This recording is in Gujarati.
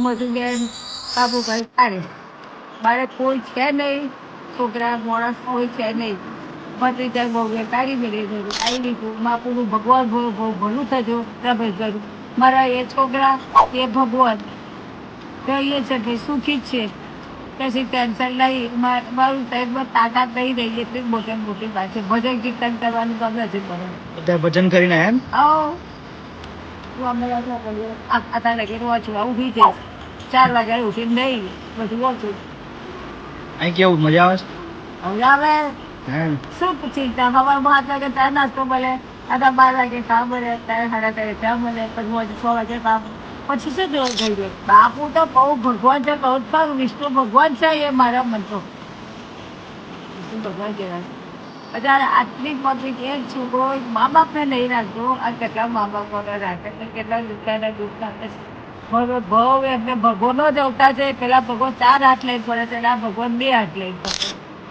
મધુબેન બાબુભાઈ તારે મારે કોઈ છે નહીં, છોકરા માણસ કોઈ છે નહીં. ભત્રીજા બહુ કાઢી મેળવી આવી લીધું. બાપુનું ભગવાન ભલું થજો તમે કરું. મારા એ છોકરા એ ભગવાન કહીએ છે કે સુખી જ છે, કશી ટેન્શન નહીં. મારું સાહેબમાં તાકાત નહીં રહી એટલી મોટી મોટી વાત છે. ભજન કીર્તન કરવાનું ગમે છે મને. બધા ભજન કરીને એમ આવો અત્યારે લગી વાંચવા ઊભી છે, 4 વાગ્યા ઉઠીને નહીં બધું વાંચું. અહીં કેવું મજા આવે છે? હવે આવે હે શું ચિંતા. સવારમાં 8 વાગે ચા નાસ્તો મળે, અત્યારે 12 વાગે ચા મળે, અત્યારે 3:30 ચા મળે, પછી 6 વાગે કામ, પછી શું જોવું થઈ જાય. બાપુ તો બહુ ભગવાન છે, કહું પણ વિષ્ણુ ભગવાન છે એ મારા મન તો વિષ્ણુ ભગવાન કહેવાય. અત્યારે આટલી પબ્લિક એક છોકરો મા બાપને નહીં રાખતો, આ કેટલા મા બાપોને રાખે છે, કેટલા દુઃખના દુઃખ રાખે છે. ભવ એમને ભગવાનનો જ અવતાર છે. પેલા ભગવાન 4 હાથ લઈને પડે છે, આ ભગવાન 2 હાથ લઈને પડે.